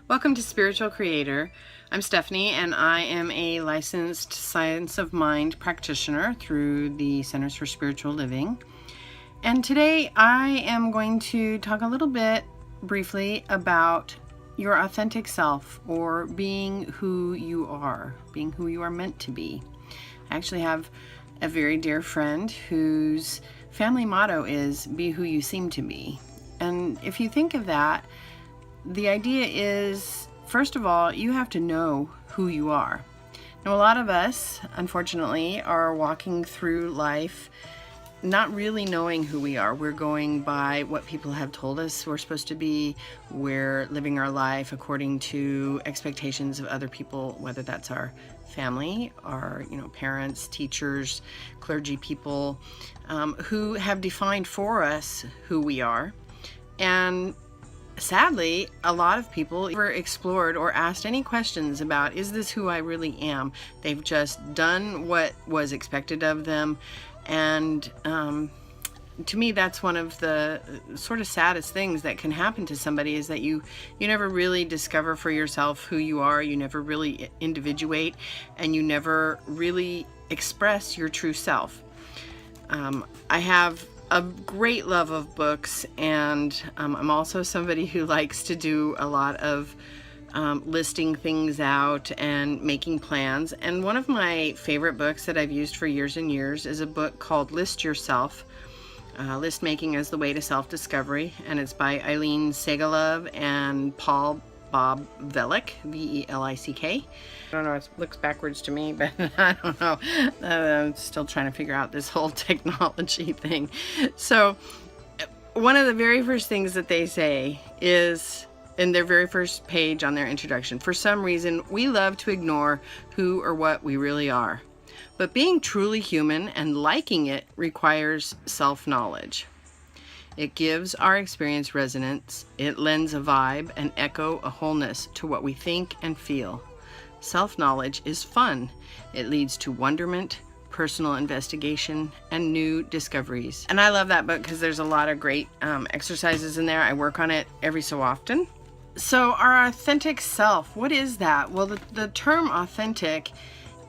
Welcome to Spiritual Creator. I'm Stephanie, and I am a licensed Science of Mind practitioner through the Centers for Spiritual Living. And today I am going to talk a little bit briefly about your authentic self, or being who you are meant to be. I actually have a very dear friend whose family motto is "Be who you seem to be." And if you think of that, the idea is, first of all, you have to know who you are. Now, a lot of us, unfortunately, are walking through life not really knowing who we are. We're going by what people have told us we're supposed to be. We're living our life according to expectations of other people, whether that's our family, our parents, teachers, clergy people, who have defined for us who we are. And sadly, a lot of people never explored or asked any questions about, is this who I really am? They've just done what was expected of them. And to me, that's one of the sort of saddest things that can happen to somebody, is that you never really discover for yourself who you are. You never really individuate, and you never really express your true self. I have a great love of books, and I'm also somebody who likes to do a lot of listing things out and making plans. And one of my favorite books that I've used for years and years is a book called List Yourself, List Making as the Way to Self-Discovery, and it's by Eileen Segalove and Paul Bob Velick, V-E-L-I-C-K. I don't know, it looks backwards to me, but I don't know. I'm still trying to figure out this whole technology thing. So one of the very first things that they say is, in their very first page on their introduction, for some reason, we love to ignore who or what we really are. But being truly human and liking it requires self-knowledge. It gives our experience resonance. It lends a vibe, an echo, a wholeness to what we think and feel. Self-knowledge is fun. It leads to wonderment, personal investigation, and new discoveries. And I love that book because there's a lot of great exercises in there. I work on it every so often. So our authentic self, what is that? Well, the term authentic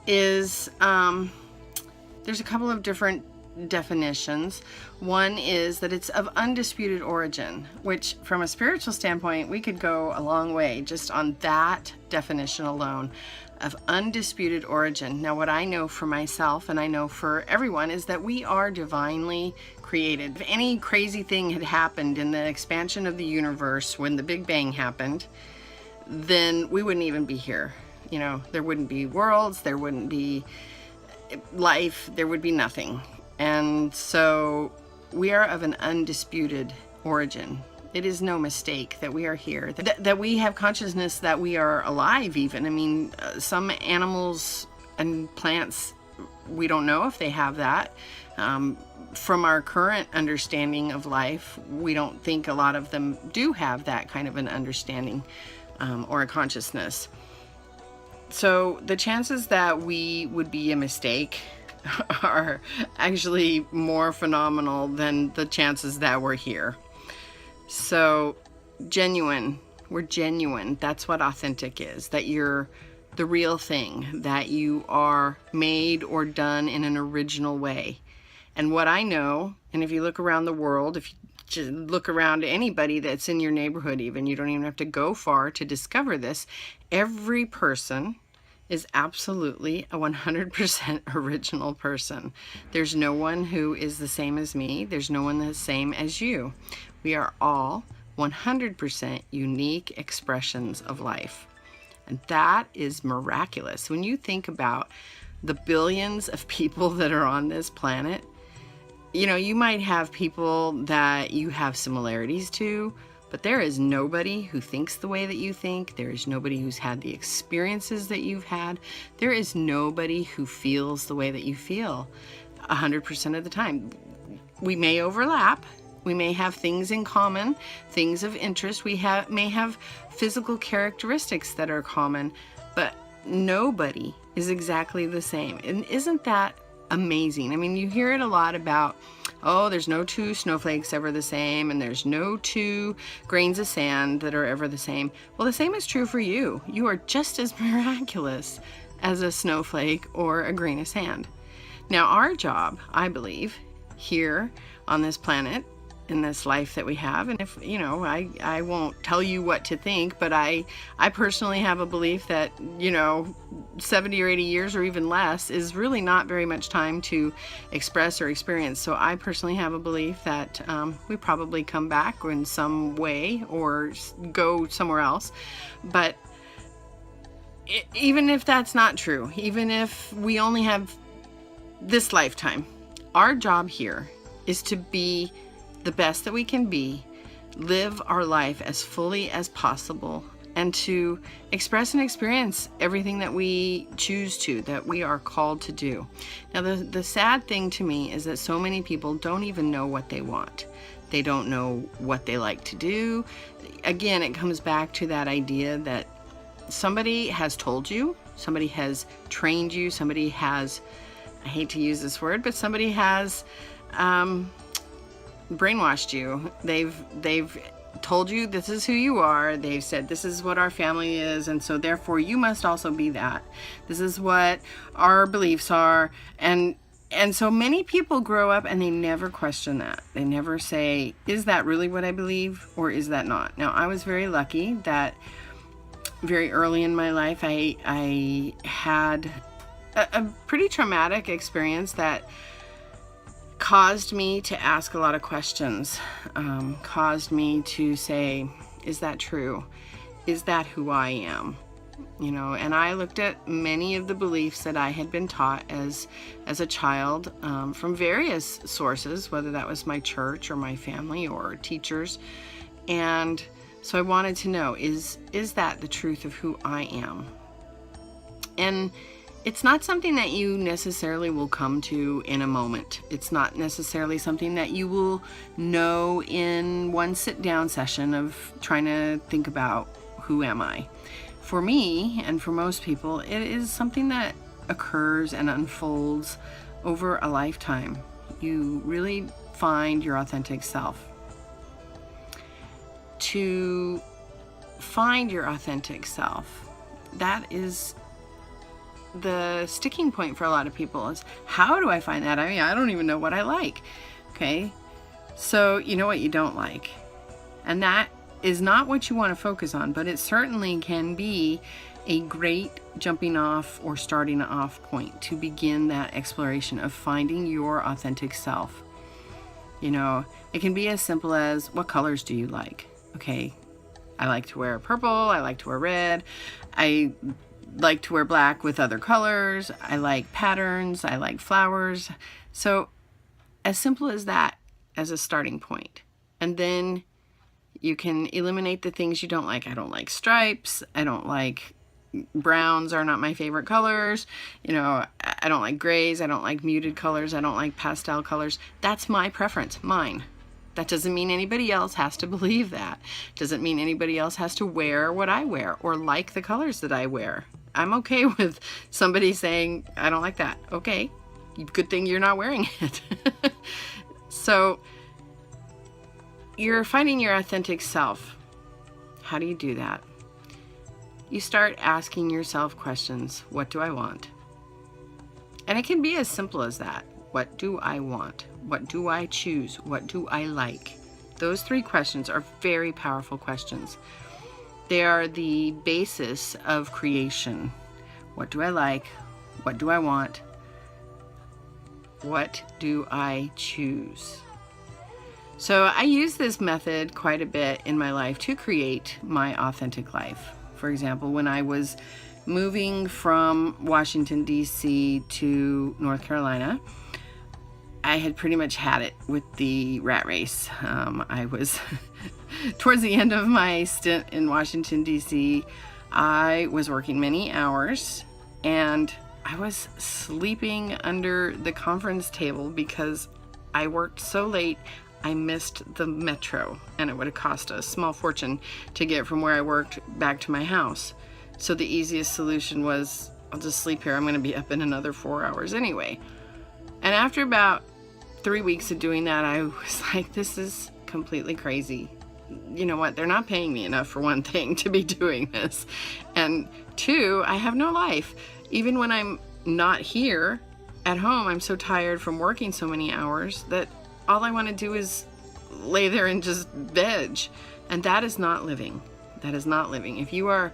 is, there's a couple of different definitions. One is that it's of undisputed origin, which from a spiritual standpoint, we could go a long way just on that definition alone, of undisputed origin. Now, what I know for myself, and I know for everyone, is that we are divinely created. If any crazy thing had happened in the expansion of the universe when the Big Bang happened, then we wouldn't even be here. There wouldn't be worlds, there wouldn't be life, there would be nothing. And so we are of an undisputed origin. It is no mistake that we are here, that we have consciousness, that we are alive even. I mean, some animals and plants, we don't know if they have that. From our current understanding of life, we don't think a lot of them do have that kind of an understanding or a consciousness. So the chances that we would be a mistake are actually more phenomenal than the chances that we're here. So genuine, we're genuine. That's what authentic is, that you're the real thing, that you are made or done in an original way. And what I know, and if you look around the world, if you just look around anybody that's in your neighborhood even, you don't even have to go far to discover this, every person is absolutely a 100% original person. There's no one who is the same as me. There's no one the same as you. We are all 100% unique expressions of life. And that is miraculous. When you think about the billions of people that are on this planet, you might have people that you have similarities to, but there is nobody who thinks the way that you think. There is nobody who's had the experiences that you've had. There is nobody who feels the way that you feel 100% of the time. We may overlap. We may have things in common, things of interest. We may have physical characteristics that are common, but nobody is exactly the same. And isn't that amazing. I mean, you hear it a lot about, oh, there's no two snowflakes ever the same, and there's no two grains of sand that are ever the same. Well, the same is true for you. You are just as miraculous as a snowflake or a grain of sand. Now, our job, I believe, here on this planet, in this life that we have, and if, you know, I won't tell you what to think, but I personally have a belief that, you know, 70 or 80 years or even less is really not very much time to express or experience. So I personally have a belief that we probably come back in some way or go somewhere else. But even if that's not true, even if we only have this lifetime, our job here is to be the best that we can be, live our life as fully as possible, and to express and experience everything that we choose to, that we are called to do. Now, the sad thing to me is that so many people don't even know what they want. They don't know what they like to do. Again, it comes back to that idea that somebody has told you, somebody has trained you, somebody has, I hate to use this word, but somebody has brainwashed you. They've told you this is who you are. They've said this is what our family is, and so therefore you must also be that. This is what our beliefs are, and so many people grow up and they never question that. They never say, is that really what I believe, or is that not? Now, I was very lucky that very early in my life I had a pretty traumatic experience that caused me to ask a lot of questions, caused me to say, is that true? Is that who I am? You know, and I looked at many of the beliefs that I had been taught as a child from various sources, whether that was my church or my family or teachers. And so I wanted to know, is that the truth of who I am? And it's not something that you necessarily will come to in a moment. It's not necessarily something that you will know in one sit-down session of trying to think about, who am I? For me, and for most people, it is something that occurs and unfolds over a lifetime. You really find your authentic self. To find your authentic self, that is the sticking point for a lot of people, is how do I find that? I mean, I don't even know what I like. Okay, so you know what you don't like, and that is not what you want to focus on, but it certainly can be a great jumping off or starting off point to begin that exploration of finding your authentic self. You know, it can be as simple as, what colors do you like? Okay, I like to wear purple, I like to wear red, I like to wear black with other colors, I like patterns, I like flowers. So as simple as that as a starting point. And then you can eliminate the things you don't like. I don't like stripes, I don't like browns, are not my favorite colors. You know, I don't like grays, I don't like muted colors, I don't like pastel colors. That's my preference, mine. That doesn't mean anybody else has to believe that. Doesn't mean anybody else has to wear what I wear or like the colors that I wear. I'm okay with somebody saying, I don't like that. Okay, good thing you're not wearing it. So you're finding your authentic self. How do you do that? You start asking yourself questions. What do I want? And it can be as simple as that. What do I want? What do I choose? What do I like? Those three questions are very powerful questions. They are the basis of creation. What do I like? What do I want? What do I choose? So I use this method quite a bit in my life to create my authentic life. For example, when I was moving from Washington, D.C. to North Carolina, I had pretty much had it with the rat race. I was towards the end of my stint in Washington, D.C., I was working many hours, and I was sleeping under the conference table because I worked so late I missed the metro, and it would have cost a small fortune to get from where I worked back to my house. So the easiest solution was, I'll just sleep here. I'm going to be up in another 4 hours anyway. And after about 3 weeks of doing that, I was like, this is completely crazy. You know what? They're not paying me enough, for one thing, to be doing this. And two, I have no life. Even when I'm not here at home, I'm so tired from working so many hours that all I want to do is lay there and just veg. And that is not living. That is not living. If you are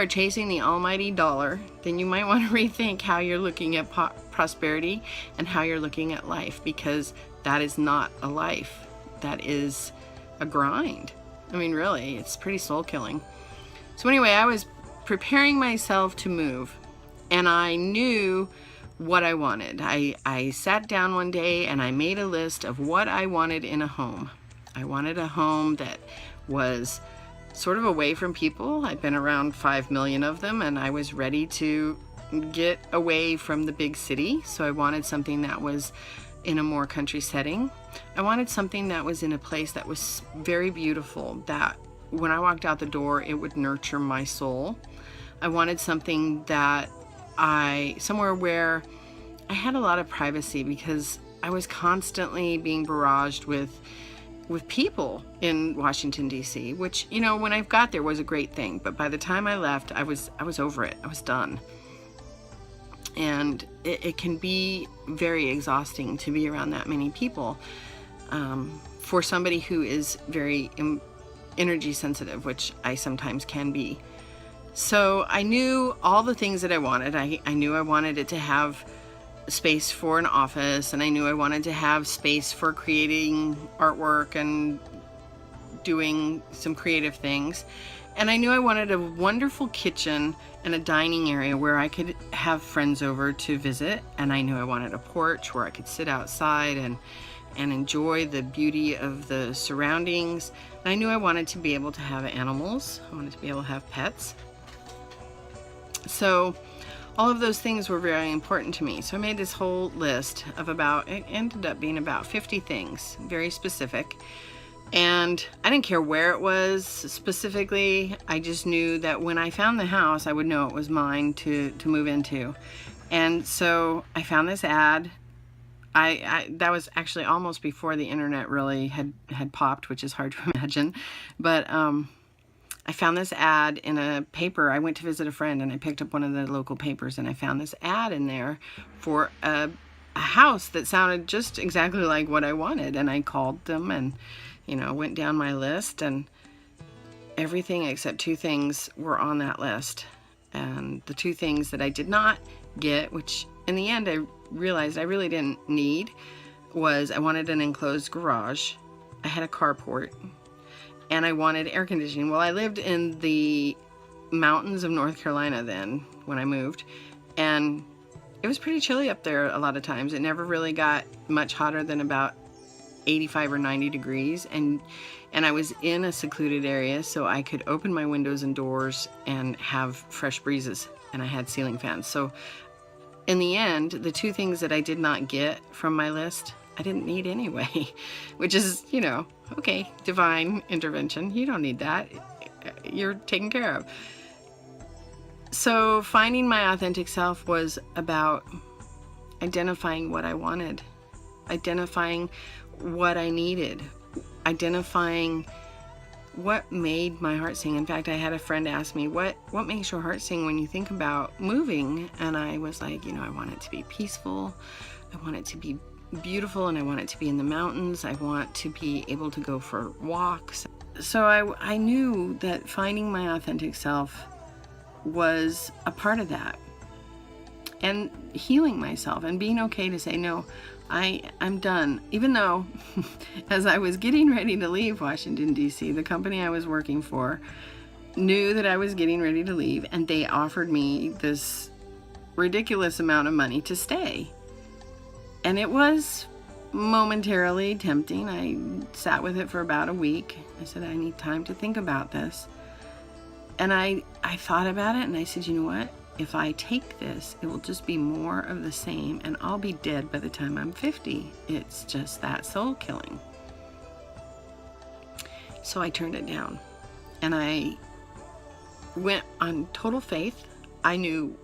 chasing the almighty dollar, then you might want to rethink how you're looking at prosperity and how you're looking at life, because that is not a life. That is a grind. I mean, really, it's pretty soul killing. So anyway, I was preparing myself to move, and I knew what I wanted. I sat down one day and I made a list of what I wanted in a home. I wanted a home that was sort of away from people. I've been around 5 million of them, and I was ready to get away from the big city. So I wanted something that was in a more country setting. I wanted something that was in a place that was very beautiful, that when I walked out the door, it would nurture my soul. I wanted something that somewhere where I had a lot of privacy, because I was constantly being barraged with people in Washington, D.C., which, you know, when I got there was a great thing. But by the time I left, I was over it. I was done. And it can be very exhausting to be around that many people for somebody who is very energy sensitive, which I sometimes can be. So I knew all the things that I wanted. I knew I wanted it to have space for an office, and I knew I wanted to have space for creating artwork and doing some creative things. And I knew I wanted a wonderful kitchen and a dining area where I could have friends over to visit. And I knew I wanted a porch where I could sit outside and enjoy the beauty of the surroundings. And I knew I wanted to be able to have animals. I wanted to be able to have pets. So all of those things were very important to me. So I made this whole list of it ended up being about 50 things, very specific. And I didn't care where it was specifically. I just knew that when I found the house, I would know it was mine to move into. And so I found this ad. That was actually almost before the internet really had popped, which is hard to imagine. But I found this ad in a paper. I went to visit a friend, and I picked up one of the local papers, and I found this ad in there for a house that sounded just exactly like what I wanted. And I called them and, went down my list, and everything except 2 things were on that list. And the 2 things that I did not get, which in the end I realized I really didn't need, was I wanted an enclosed garage, I had a carport, and I wanted air conditioning. Well, I lived in the mountains of North Carolina then when I moved, and it was pretty chilly up there a lot of times. It never really got much hotter than about 85 or 90 degrees, and I was in a secluded area, so I could open my windows and doors and have fresh breezes, and I had ceiling fans. So in the end, the 2 things that I did not get from my list, I didn't need anyway, which is, okay, divine intervention. You don't need that. You're taken care of. So finding my authentic self was about identifying what I wanted, identifying what I needed, identifying what made my heart sing. In fact, I had a friend ask me, what makes your heart sing when you think about moving? And I was like, I want it to be peaceful. I want it to be beautiful, and I want it to be in the mountains. I want to be able to go for walks. So I knew that finding my authentic self was a part of that, and healing myself and being okay to say, no, I'm done. Even though as I was getting ready to leave Washington, D.C., the company I was working for knew that I was getting ready to leave, and they offered me this ridiculous amount of money to stay. And it was momentarily tempting. I sat with it for about a week. I said, I need time to think about this. And I thought about it, and I said, you know what? If I take this, it will just be more of the same, and I'll be dead by the time I'm 50. It's just that soul killing. So I turned it down, and I went on total faith. I knew,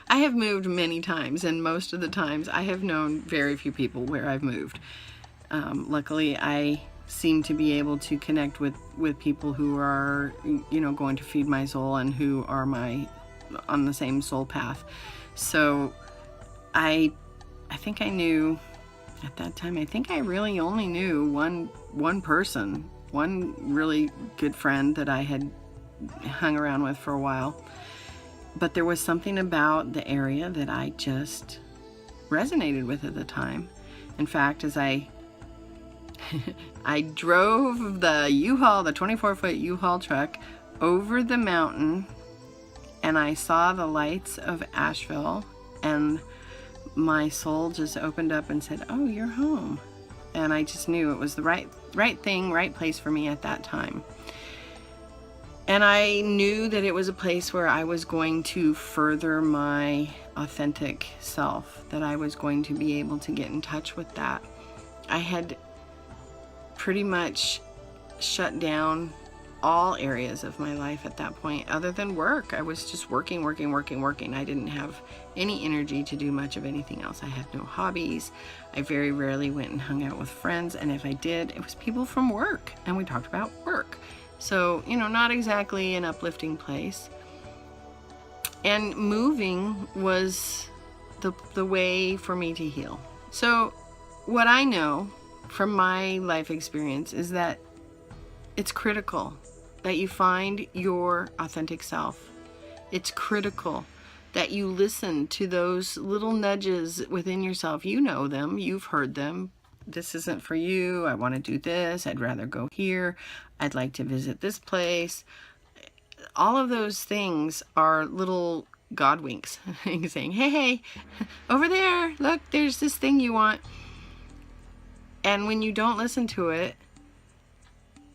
I have moved many times, and most of the times I have known very few people where I've moved. Luckily, I seem to be able to connect with people who are, going to feed my soul and who are on the same soul path. So I think I knew at that time, I think I really only knew one person, one really good friend that I had hung around with for a while. But there was something about the area that I just resonated with at the time. In fact, as I drove the U-Haul, the 24-foot U-Haul truck over the mountain, and I saw the lights of Asheville, and my soul just opened up and said, "Oh, you're home." And I just knew it was the right thing, right place for me at that time. And I knew that it was a place where I was going to further my authentic self, that I was going to be able to get in touch with that. I had pretty much shut down all areas of my life at that point other than work. I was just working. I didn't have any energy to do much of anything else. I had no hobbies. I very rarely went and hung out with friends, and if I did, it was people from work, and we talked about work. So, not exactly an uplifting place. And moving was the way for me to heal. So what I know from my life experience is that it's critical that you find your authentic self. It's critical that you listen to those little nudges within yourself. You know them, you've heard them. This isn't for you. I want to do this. I'd rather go here. I'd like to visit this place. All of those things are little God winks saying, hey, over there, look, there's this thing you want. And when you don't listen to it,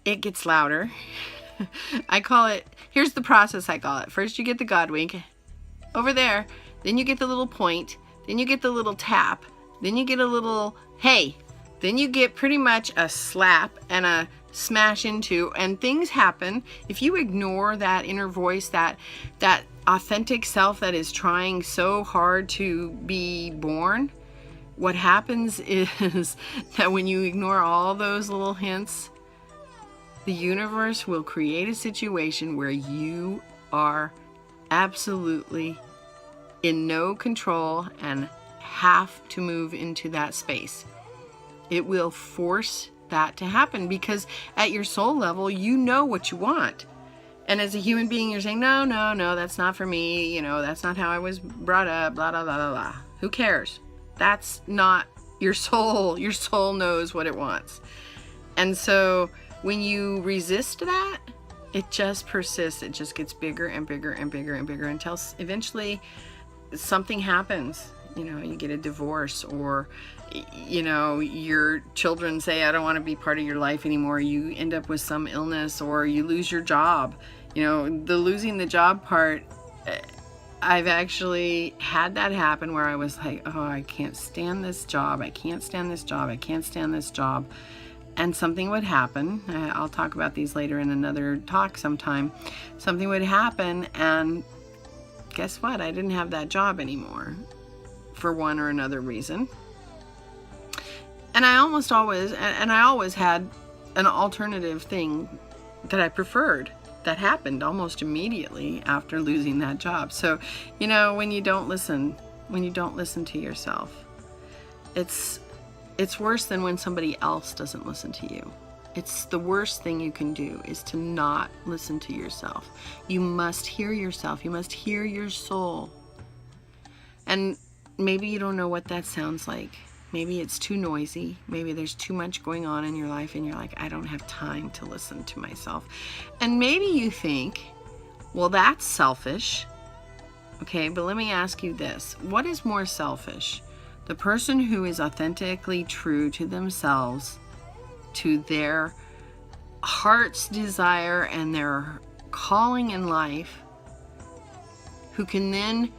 it gets louder. I call it, here's the process I call it. First you get the God wink, over there. Then you get the little point. Then you get the little tap. Then you get a little, hey. Then you get pretty much a slap and a smash into, and things happen. If you ignore that inner voice, that authentic self that is trying so hard to be born, what happens is that when you ignore all those little hints, the universe will create a situation where you are absolutely in no control and have to move into that space. It will force that to happen because at your soul level, you know what you want. And as a human being, you're saying, no, that's not for me. That's not how I was brought up, blah, blah, blah, blah, blah. Who cares? That's not your soul. Your soul knows what it wants. And so when you resist that, it just persists. It just gets bigger and bigger and bigger and bigger until eventually something happens. You get a divorce, or your children say, I don't want to be part of your life anymore. You end up with some illness, or you lose your job. The losing the job part, I've actually had that happen where I was like, oh, I can't stand this job. I can't stand this job. I can't stand this job. And something would happen. I'll talk about these later in another talk sometime. Something would happen, and guess what? I didn't have that job anymore for one or another reason. And I always had an alternative thing that I preferred that happened almost immediately after losing that job. So, when you don't listen to yourself, it's worse than when somebody else doesn't listen to you. It's the worst thing you can do is to not listen to yourself. You must hear yourself. You must hear your soul. And maybe you don't know what that sounds like. Maybe it's too noisy. Maybe there's too much going on in your life and you're like, I don't have time to listen to myself. And maybe you think, well, that's selfish. Okay, but let me ask you this. What is more selfish? The person who is authentically true to themselves, to their heart's desire and their calling in life, who can then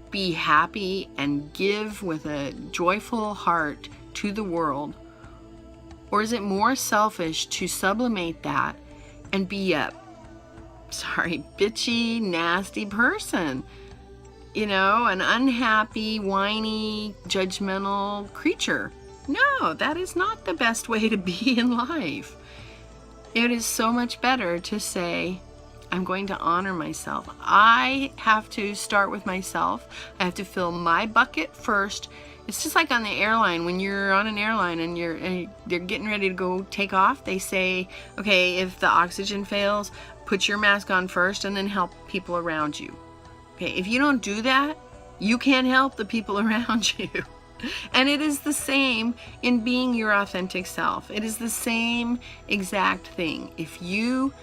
be happy and give with a joyful heart to the world? Or is it more selfish to sublimate that and be a, bitchy, nasty person? an unhappy, whiny, judgmental creature. No, that is not the best way to be in life. It is so much better to say, I'm going to honor myself. I have to start with myself. I have to fill my bucket first. It's just like on the airline. When you're on an airline and they're getting ready to go take off, they say, okay, if the oxygen fails, put your mask on first and then help people around you. Okay, if you don't do that, you can't help the people around you. And it is the same in being your authentic self. It is the same exact thing. If you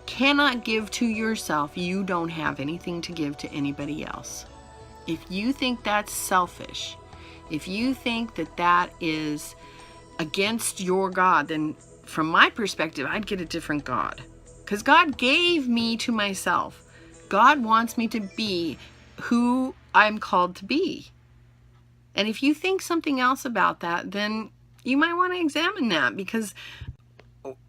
cannot give to yourself, you don't have anything to give to anybody else. If you think that's selfish, if you think that that is against your God, then from my perspective, I'd get a different God. Because God gave me to myself. God wants me to be who I'm called to be. And if you think something else about that, then you might want to examine that, because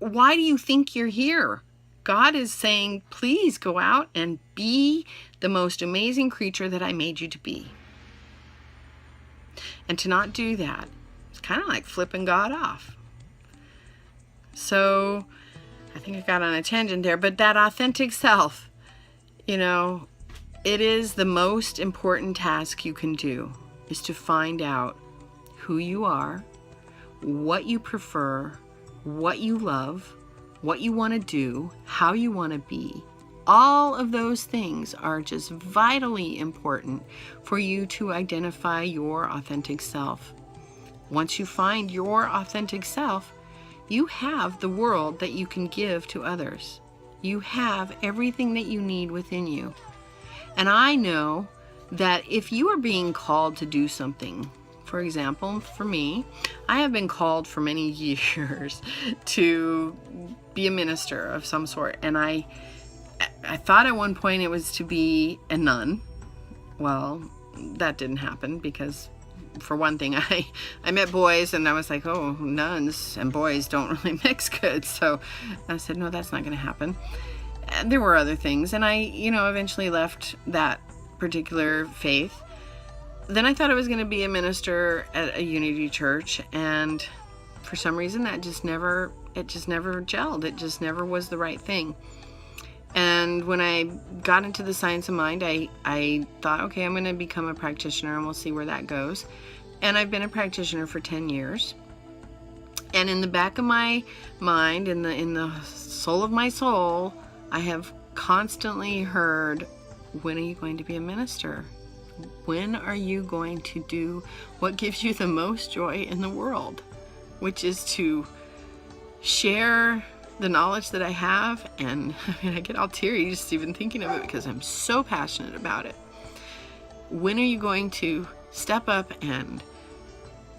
why do you think you're here? God is saying, please go out and be the most amazing creature that I made you to be. And to not do that, it's kind of like flipping God off. So I think I got on a tangent there, but that authentic self, it is the most important task you can do, is to find out who you are, what you prefer, what you love, what you want to do, how you want to be. All of those things are just vitally important for you to identify your authentic self. Once you find your authentic self, you have the world that you can give to others. You have everything that you need within you. And I know that if you are being called to do something, for example, for me, I have been called for many years to be a minister of some sort. And I thought at one point it was to be a nun. Well, that didn't happen because, for one thing, I met boys and I was like, oh, nuns and boys don't really mix good. So I said, no, that's not going to happen. And there were other things. And I, eventually left that particular faith. Then I thought I was going to be a minister at a Unity church, and for some reason it just never gelled. It just never was the right thing. And when I got into the Science of Mind, I thought, okay, I'm going to become a practitioner and we'll see where that goes. And I've been a practitioner for 10 years. And in the back of my mind, in the soul of my soul, I have constantly heard, when are you going to be a minister? When are you going to do what gives you the most joy in the world? Which is to share the knowledge that I have. And I get all teary just even thinking of it, because I'm so passionate about it. When are you going to step up and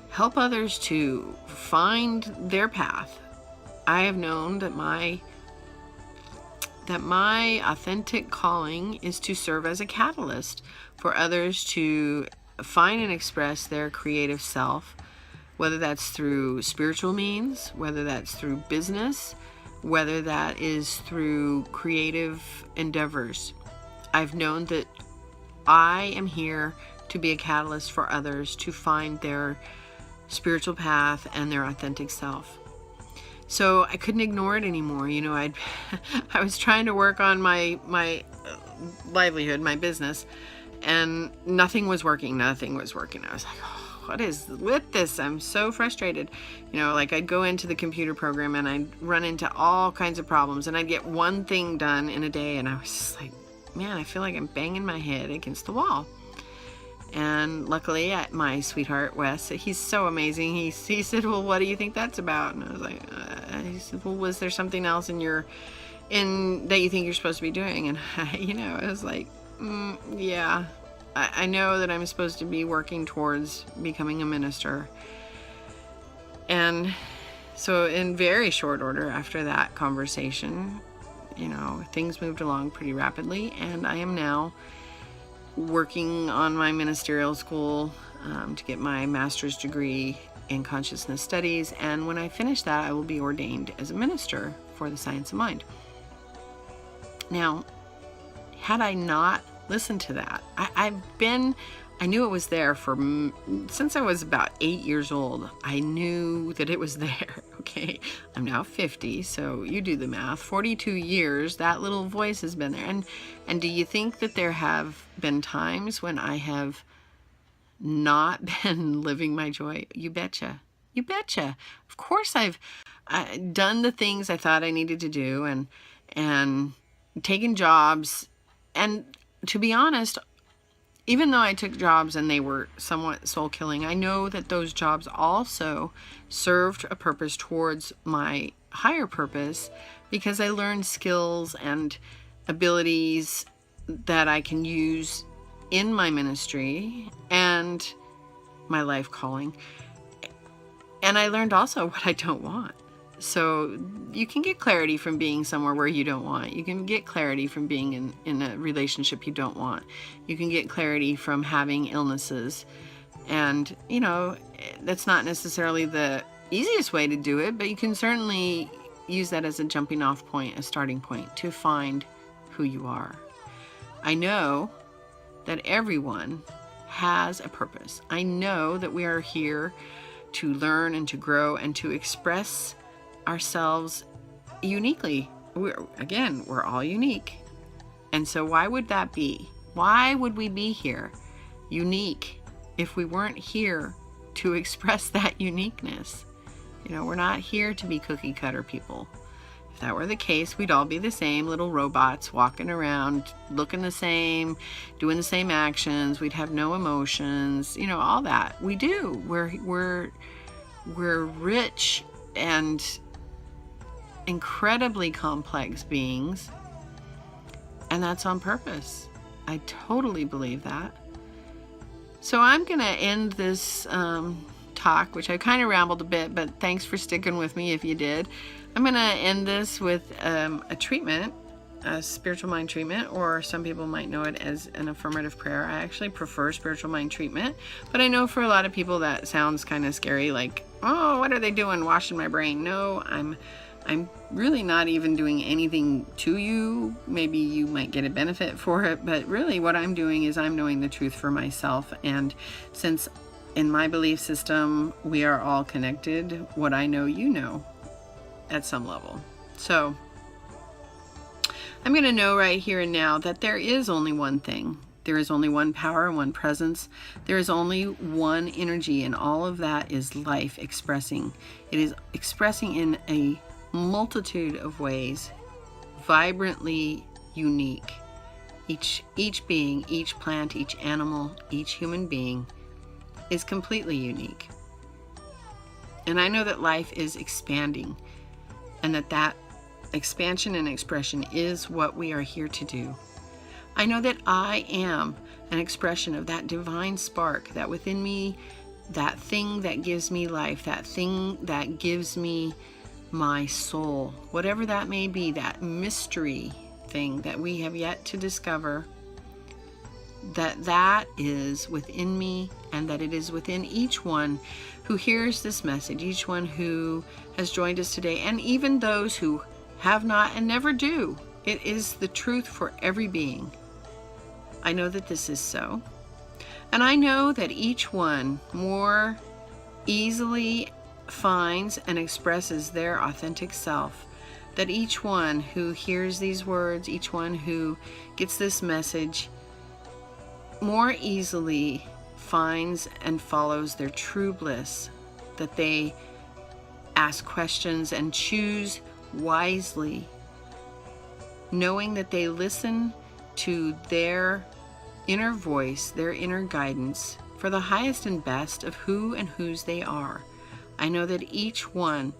help others to find their path? I have known that my authentic calling is to serve as a catalyst for others to find and express their creative self, whether that's through spiritual means, whether that's through business, whether that is through creative endeavors. I've known that I am here to be a catalyst for others to find their spiritual path and their authentic self. So I couldn't ignore it anymore. I was trying to work on my livelihood, my business, and nothing was working. I was like, oh, what is with this? I'm so frustrated. I'd go into the computer program and I'd run into all kinds of problems, and I'd get one thing done in a day, and I was just like, man, I feel like I'm banging my head against the wall. And luckily, my sweetheart, Wes, he's so amazing. He said, well, what do you think that's about? And I was like, he said, well, was there something else that you think you're supposed to be doing? And I was like, yeah, I know that I'm supposed to be working towards becoming a minister. And so in very short order after that conversation, things moved along pretty rapidly, and I am now working on my ministerial school to get my master's degree in consciousness studies. And when I finish that, I will be ordained as a minister for the Science of Mind. Now, had I not Listen to that. I knew it was there since I was about 8 years old. I knew that it was there. Okay, I'm now 50, so you do the math. 42 years, that little voice has been there. And do you think that there have been times when I have not been living my joy? You betcha. You betcha. Of course I've done the things I thought I needed to do and taken jobs. And to be honest, even though I took jobs and they were somewhat soul-killing, I know that those jobs also served a purpose towards my higher purpose, because I learned skills and abilities that I can use in my ministry and my life calling. And I learned also what I don't want. So you can get clarity from being somewhere where you don't want. You can get clarity from being in a relationship you don't want. You can get clarity from having illnesses. And, you know, that's not necessarily the easiest way to do it, but you can certainly use that as a jumping off point, a starting point to find who you are. I know that everyone has a purpose. I know that we are here to learn and to grow and to express ourselves uniquely. We're all unique. And so why would that be? Why would we be here unique if we weren't here to express that uniqueness? You know, we're not here to be cookie cutter people. If that were the case, we'd all be the same little robots walking around, looking the same, doing the same actions. We'd have no emotions, you know, all that. We do. We're rich and incredibly complex beings, and that's on purpose. I totally believe that. So I'm going to end this talk, which I kind of rambled a bit, but thanks for sticking with me if you did. I'm going to end this with a treatment, a spiritual mind treatment, or some people might know it as an affirmative prayer. I actually prefer spiritual mind treatment, but I know for a lot of people that sounds kind of scary, like, oh, what are they doing, washing my brain? No, I'm really not even doing anything to you. Maybe you might get a benefit for it, but really what I'm doing is I'm knowing the truth for myself. And since in my belief system, we are all connected, what I know, you know, at some level. So I'm going to know right here and now that there is only one thing. There is only one power and one presence. There is only one energy, and all of that is life expressing. It is expressing in a multitude of ways, vibrantly unique. Each being, each plant, each animal, each human being is completely unique. And I know that life is expanding, and that expansion and expression is what we are here to do. I know that I am an expression of that divine spark, that within me, that thing that gives me life, that thing that gives me my soul, whatever that may be, that mystery thing that we have yet to discover, that is within me, and that it is within each one who hears this message, each one who has joined us today, and even those who have not and never do. It is the truth for every being. I know that this is so. And I know that each one more easily finds and expresses their authentic self. That each one who hears these words, each one who gets this message, more easily finds and follows their true bliss. That they ask questions and choose wisely, knowing that they listen to their inner voice, their inner guidance, for the highest and best of who and whose they are. I know that each one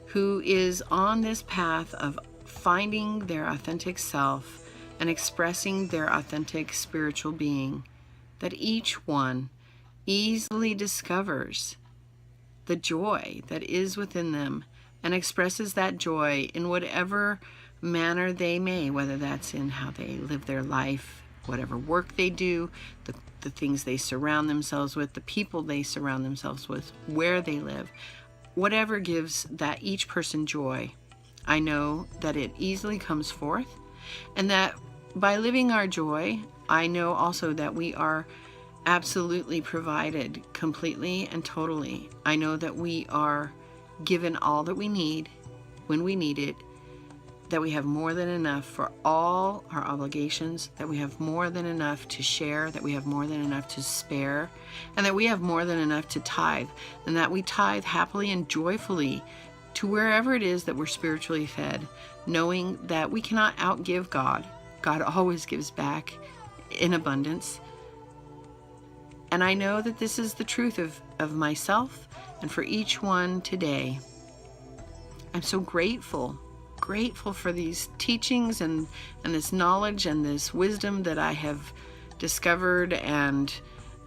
who is on this path of finding their authentic self and expressing their authentic spiritual being, that each one easily discovers the joy that is within them and expresses that joy in whatever manner they may, whether that's in how they live their life, whatever work they do, the things they surround themselves with, the people they surround themselves with, where they live, whatever gives that each person joy. I know that it easily comes forth, and that by living our joy, I know also that we are absolutely provided completely and totally. I know that we are given all that we need when we need it, that we have more than enough for all our obligations, that we have more than enough to share, that we have more than enough to spare, and that we have more than enough to tithe, and that we tithe happily and joyfully to wherever it is that we're spiritually fed, knowing that we cannot outgive God. God always gives back in abundance. And I know that this is the truth of myself and for each one today. I'm so grateful for these teachings and this knowledge and this wisdom that I have discovered, and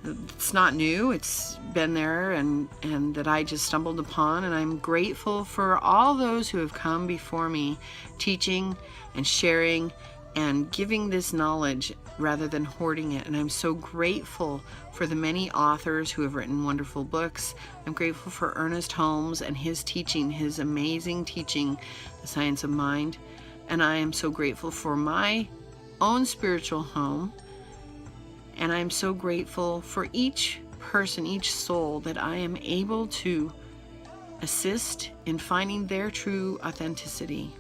it's not new, it's been there, and that I just stumbled upon. And I'm grateful for all those who have come before me teaching and sharing and giving this knowledge rather than hoarding it. And I'm so grateful for the many authors who have written wonderful books. I'm grateful for Ernest Holmes and his teaching, his amazing teaching, The Science of Mind. And I am so grateful for my own spiritual home. And I'm so grateful for each person, each soul that I am able to assist in finding their true authenticity.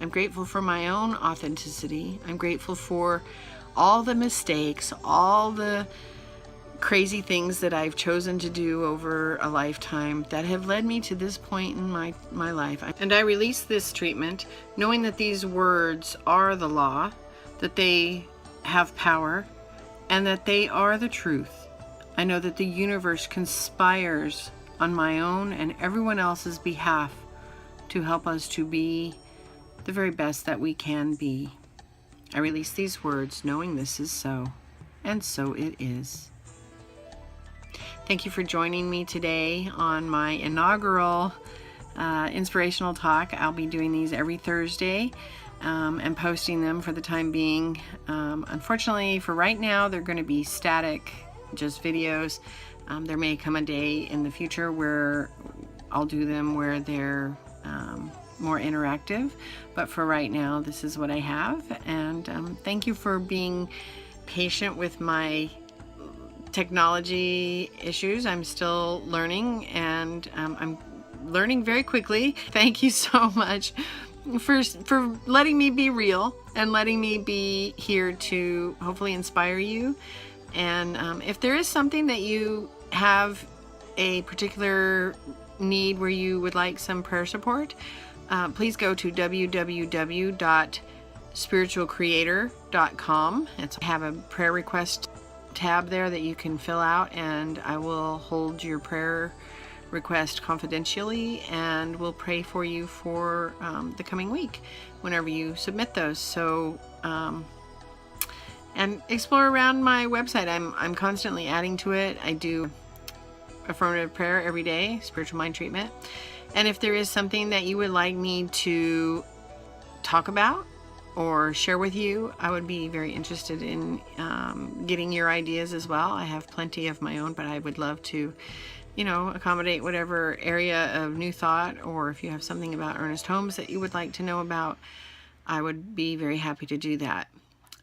I'm grateful for my own authenticity. I'm grateful for all the mistakes, all the crazy things that I've chosen to do over a lifetime that have led me to this point in my life. And I release this treatment knowing that these words are the law, that they have power, and that they are the truth. I know that the universe conspires on my own and everyone else's behalf to help us to be the very best that we can be. I release these words knowing this is so, and so it is. Thank you for joining me today on my inaugural inspirational talk. I'll be doing these every Thursday and posting them for the time being. Unfortunately, for right now, they're going to be static, just videos. There may come a day in the future where I'll do them where they're more interactive, but for right now, this is what I have. And thank you for being patient with my technology issues. I'm still learning, and I'm learning very quickly. Thank you so much for letting me be real and letting me be here to hopefully inspire you. And if there is something that you have a particular need where you would like some prayer support, please go to www.spiritualcreator.com. I have a prayer request tab there that you can fill out, and I will hold your prayer request confidentially, and we'll pray for you for the coming week whenever you submit those. So and explore around my website. I'm constantly adding to it. I do affirmative prayer every day, spiritual mind treatment. And if there is something that you would like me to talk about or share with you, I would be very interested in getting your ideas as well. I have plenty of my own, but I would love to, accommodate whatever area of new thought, or if you have something about Ernest Holmes that you would like to know about, I would be very happy to do that.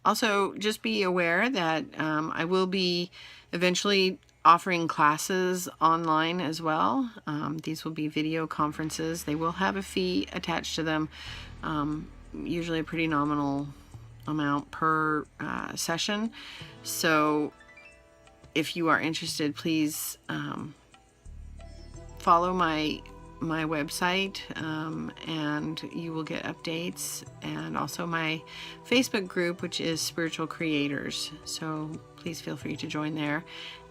Also, just be aware that I will be eventually offering classes online as well. These will be video conferences. They will have a fee attached to them, usually a pretty nominal amount per session. So if you are interested, please follow my website, and you will get updates, and also my Facebook group, which is Spiritual Creators. So please feel free to join there.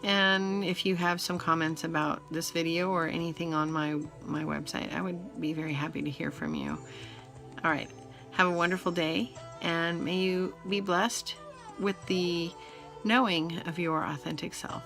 And if you have some comments about this video or anything on my website, I would be very happy to hear from you. All right, have a wonderful day, and may you be blessed with the knowing of your authentic self.